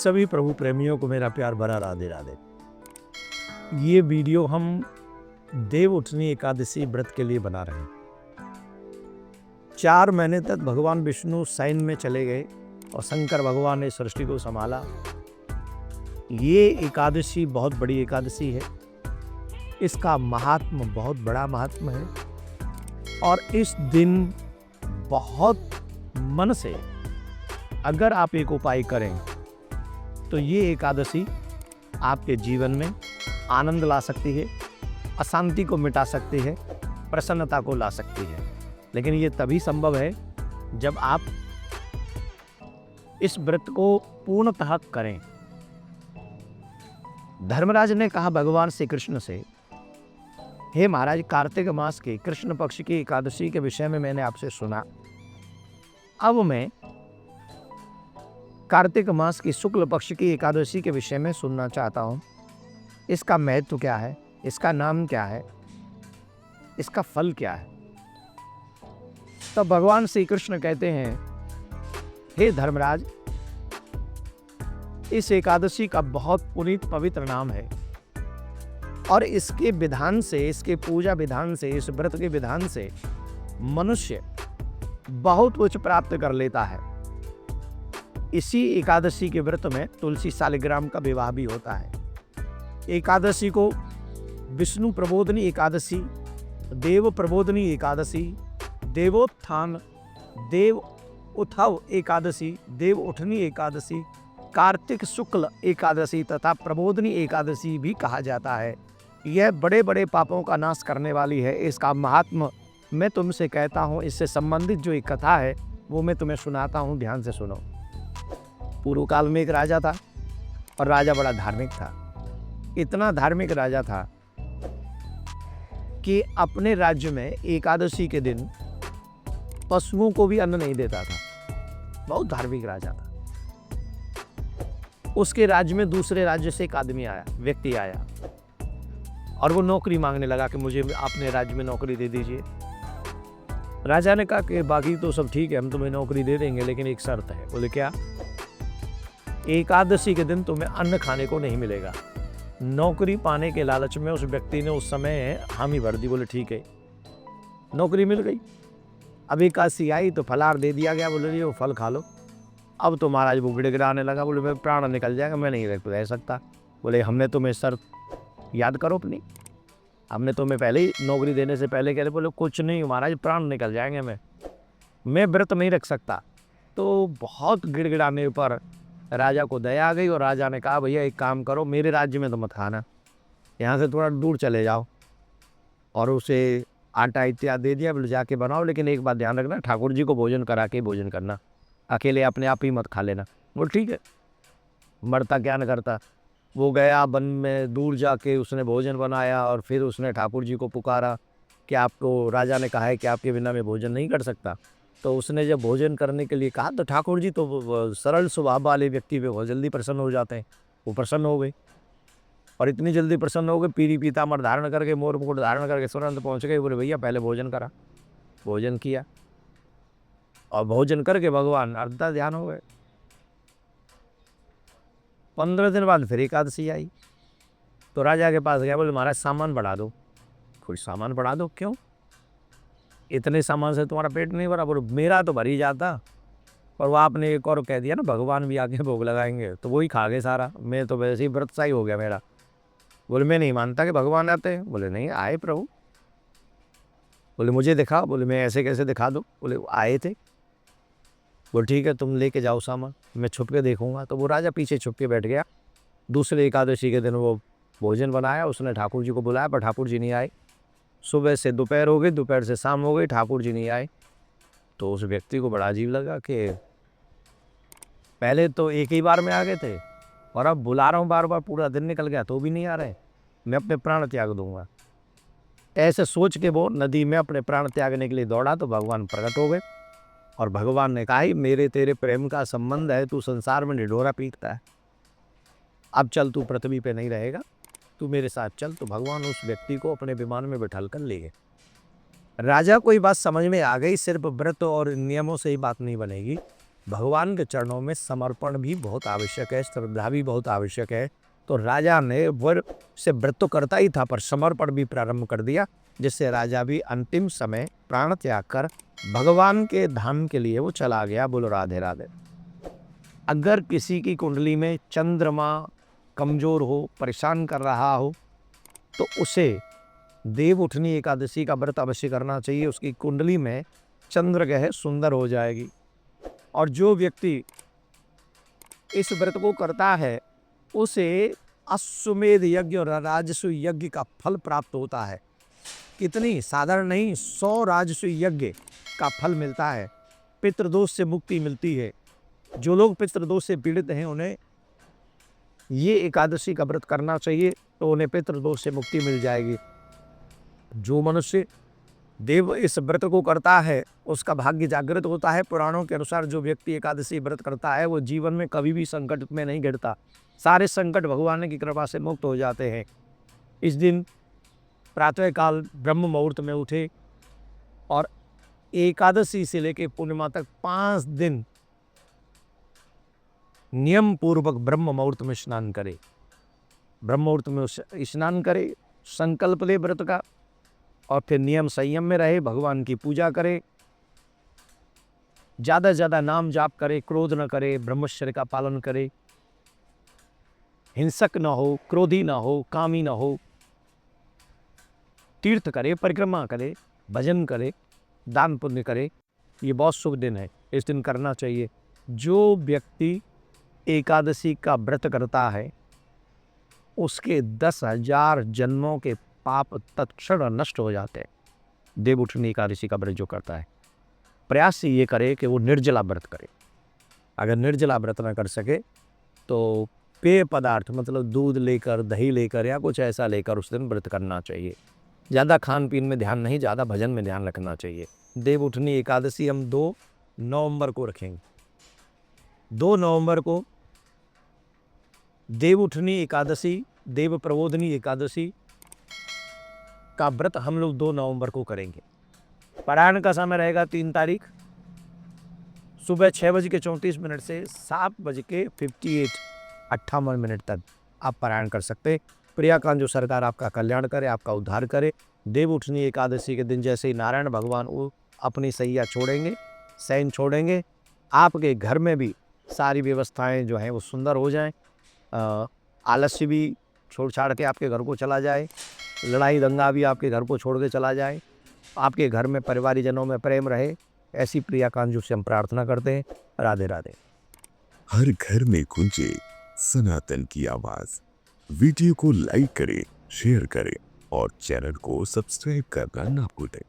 सभी प्रभु प्रेमियों को मेरा प्यार भरा राधे राधे। ये वीडियो हम देव उठनी एकादशी व्रत के लिए बना रहे हैं। 4 महीने तक भगवान विष्णु सैन्य में चले गए और शंकर भगवान ने सृष्टि को संभाला। ये एकादशी बहुत बड़ी एकादशी है। इसका महात्म बहुत बड़ा महात्म है और इस दिन बहुत मन से अगर आप एक उपाय करें तो ये एकादशी आपके जीवन में आनंद ला सकती है, अशांति को मिटा सकती है, प्रसन्नता को ला सकती है। लेकिन ये तभी संभव है जब आप इस व्रत को पूर्णतः करें। धर्मराज ने कहा भगवान श्री कृष्ण से, हे महाराज, कार्तिक मास के कृष्ण पक्ष की एकादशी के विषय में मैंने आपसे सुना। अब मैं कार्तिक मास की शुक्ल पक्ष की एकादशी के विषय में सुनना चाहता हूँ। इसका महत्व क्या है, इसका नाम क्या है, इसका फल क्या है। तब भगवान श्री कृष्ण कहते हैं, हे धर्मराज, इस एकादशी का बहुत पुनीत पवित्र नाम है और इसके विधान से, इसके पूजा विधान से, इस व्रत के विधान से मनुष्य बहुत कुछ प्राप्त कर लेता है। इसी एकादशी के व्रत में तुलसी शालिग्राम का विवाह भी होता है। एकादशी को विष्णु प्रबोधनी एकादशी, देव प्रबोधनी एकादशी, देवोत्थान, देव उठव एकादशी, देव उठनी एकादशी, कार्तिक शुक्ल एकादशी तथा प्रबोधनी एकादशी भी कहा जाता है। यह बड़े बड़े पापों का नाश करने वाली है। इसका महात्म मैं तुमसे कहता हूँ। इससे संबंधित जो एक कथा है वो मैं तुम्हें सुनाता हूँ, ध्यान से सुनो। पूर्व काल में एक राजा था और राजा बड़ा धार्मिक था। इतना धार्मिक राजा था कि अपने राज्य में एकादशी के दिन पशुओं को भी अन्न नहीं देता था। बहुत धार्मिक राजा था। उसके राज्य में दूसरे राज्य से एक आदमी आया, व्यक्ति आया और वो नौकरी मांगने लगा कि मुझे अपने राज्य में नौकरी दे दीजिए। राजा ने कहा कि बाकी तो सब ठीक है, हम तुम्हें नौकरी दे देंगे, लेकिन एक शर्त है। बोले क्या? एकादशी के दिन तुम्हें अन्न खाने को नहीं मिलेगा। नौकरी पाने के लालच में उस व्यक्ति ने उस समय हामी भर दी। बोले ठीक है, नौकरी मिल गई। अब एकादशी आई तो फलाहार दे दिया गया। बोले ये वो फल खा लो। अब तो महाराज वो गिड़गिड़ाने लगा। बोले मैं प्राण निकल जाएगा, मैं नहीं रह सकता। बोले हमने तुम्हें शर्त याद करो अपनी, हमने तुम्हें पहले ही नौकरी देने से पहले कह रहे। बोले कुछ नहीं महाराज, प्राण निकल जाएंगे, मैं व्रत नहीं रख सकता। तो बहुत गिड़गिड़ाने पर राजा को दया आ गई और राजा ने कहा भैया एक काम करो, मेरे राज्य में तो मत खाना, यहाँ से थोड़ा दूर चले जाओ। और उसे आटा इत्यादि दे दिया। बोले जाके बनाओ, लेकिन एक बात ध्यान रखना, ठाकुर जी को भोजन करा के भोजन करना, अकेले अपने आप ही मत खा लेना। बोल ठीक है। मरता क्या न करता। वो गया वन में, दूर जाके उसने भोजन बनाया और फिर उसने ठाकुर जी को पुकारा कि आपको राजा ने कहा है कि आपके बिना मैं भोजन नहीं कर सकता। तो उसने जब भोजन करने के लिए कहा तो ठाकुर जी तो सरल स्वभाव वाले व्यक्ति पे बहुत जल्दी प्रसन्न हो जाते हैं। वो प्रसन्न हो गए और इतनी जल्दी प्रसन्न हो गए, पीरी पीताम्बर धारण करके, मोर मुकुट धारण करके तुरंत पहुँच गए। बोले भैया पहले भोजन करा। भोजन किया और भोजन करके भगवान अर्धा ध्यान हो गए। 15 दिन बाद फिर एकादशी आई तो राजा के पास गया। बोले महाराज सामान बढ़ा दो। कोई सामान बढ़ा दो? क्यों? इतने सामान से तुम्हारा पेट नहीं भरा? बोले मेरा तो भर ही जाता, पर वो आपने एक और कह दिया ना, भगवान भी आके भोग लगाएंगे, तो वही खा गए सारा। मैं तो वैसे ही व्रत सा ही हो गया मेरा। बोले मैं नहीं मानता कि भगवान आते हैं। बोले नहीं, आए प्रभु। बोले मुझे दिखा। बोले मैं ऐसे कैसे दिखा दूँ? बोले आए थे। बोले ठीक है, तुम लेके जाओ सामान, मैं छुप के देखूंगा। तो वो राजा पीछे छुप के बैठ गया। दूसरे एकादशी के दिन वो भोजन बनाया, उसने ठाकुर जी को बुलाया, पर ठाकुर जी नहीं आए। सुबह से दोपहर हो गई, दोपहर से शाम हो गई, ठाकुर जी नहीं आए। तो उस व्यक्ति को बड़ा अजीब लगा कि पहले तो एक ही बार में आ गए थे और अब बुला रहा हूँ बार बार, पूरा दिन निकल गया तो भी नहीं आ रहे, मैं अपने प्राण त्याग दूंगा। ऐसे सोच के वो नदी में अपने प्राण त्यागने के लिए दौड़ा तो भगवान प्रकट हो गए और भगवान ने कहा, मेरे तेरे प्रेम का संबंध है, तू संसार में ढिढोरा पीटता है, अब चल, तू पृथ्वी पे नहीं रहेगा, तू मेरे साथ चल। तो भगवान उस व्यक्ति को अपने विमान में बैठा कर ले गए। राजा को ये बात समझ में आ गई, सिर्फ व्रत और नियमों से ही बात नहीं बनेगी, भगवान के चरणों में समर्पण भी बहुत आवश्यक है, श्रद्धा भी बहुत आवश्यक है। तो राजा ने वर से व्रत तो करता ही था, पर समर्पण भी प्रारंभ कर दिया, जिससे राजा भी अंतिम समय प्राण त्याग कर भगवान के धाम के लिए वो चला गया। बोलो राधे राधे। अगर किसी की कुंडली में चंद्रमा कमजोर हो, परेशान कर रहा हो, तो उसे देव उठनी एकादशी का व्रत अवश्य करना चाहिए। उसकी कुंडली में चंद्र ग्रह सुंदर हो जाएगी। और जो व्यक्ति इस व्रत को करता है उसे अश्वमेध यज्ञ और राजसूय यज्ञ का फल प्राप्त होता है। कितनी साधारण नहीं, 100 राजसूय यज्ञ का फल मिलता है। पितृदोष से मुक्ति मिलती है। जो लोग पितृदोष से पीड़ित हैं उन्हें ये एकादशी का व्रत करना चाहिए, तो उन्हें पितृदोष से मुक्ति मिल जाएगी। जो मनुष्य देव इस व्रत को करता है उसका भाग्य जागृत होता है। पुराणों के अनुसार जो व्यक्ति एकादशी व्रत करता है वो जीवन में कभी भी संकट में नहीं गिरता। सारे संकट भगवान की कृपा से मुक्त हो जाते हैं। इस दिन प्रातःकाल ब्रह्म मुहूर्त में उठे और एकादशी से लेकर पूर्णिमा तक 5 दिन नियम पूर्वक ब्रह्म मुहूर्त में स्नान करे। ब्रह्म मुहूर्त में स्नान करे, संकल्प ले व्रत का, और फिर नियम संयम में रहे, भगवान की पूजा करे, ज़्यादा से ज़्यादा नाम जाप करे, क्रोध न करे, ब्रह्मचर्य का पालन करे, हिंसक न हो, क्रोधी न हो, कामी न हो, तीर्थ करे, परिक्रमा करे, भजन करे, दान पुण्य करे। ये बहुत शुभ दिन है, इस दिन करना चाहिए। जो व्यक्ति एकादशी का व्रत करता है उसके 10,000 जन्मों के पाप तत्क्षण नष्ट हो जाते हैं। देव उठनी एकादशी का व्रत जो करता है, प्रयास ये करे कि वो निर्जला व्रत करे। अगर निर्जला व्रत न कर सके तो पेय पदार्थ मतलब दूध लेकर, दही लेकर या कुछ ऐसा लेकर उस दिन व्रत करना चाहिए। ज़्यादा खान पीन में ध्यान नहीं, ज़्यादा भजन में ध्यान रखना चाहिए। देव उठनी एकादशी हम 2 नवंबर को रखेंगे। 2 नवंबर को देव उठनी एकादशी, देव प्रबोधनी एकादशी का व्रत हम लोग 2 नवंबर को करेंगे। पारायण का समय रहेगा 3 तारीख सुबह 6:34 से 7:58 तक आप पारायण कर सकते। प्रियाकांत जो सरकार आपका कल्याण करे, आपका उद्धार करे। देव उठनी एकादशी के दिन जैसे ही नारायण भगवान वो अपनी सैया छोड़ेंगे, शयन छोड़ेंगे, आपके घर में भी सारी व्यवस्थाएं जो हैं वो सुंदर हो जाएं। आलस्य भी छोड़ छाड़ के आपके घर को चला जाए, लड़ाई दंगा भी आपके घर को छोड़ के चला जाए, आपके घर में परिवारजनों में प्रेम रहे, ऐसी प्रियाकांत जी से हम प्रार्थना करते हैं। राधे राधे। हर घर में गूंजे सनातन की आवाज। वीडियो को लाइक करें, शेयर करें और चैनल को सब्सक्राइब करना ना भूलें।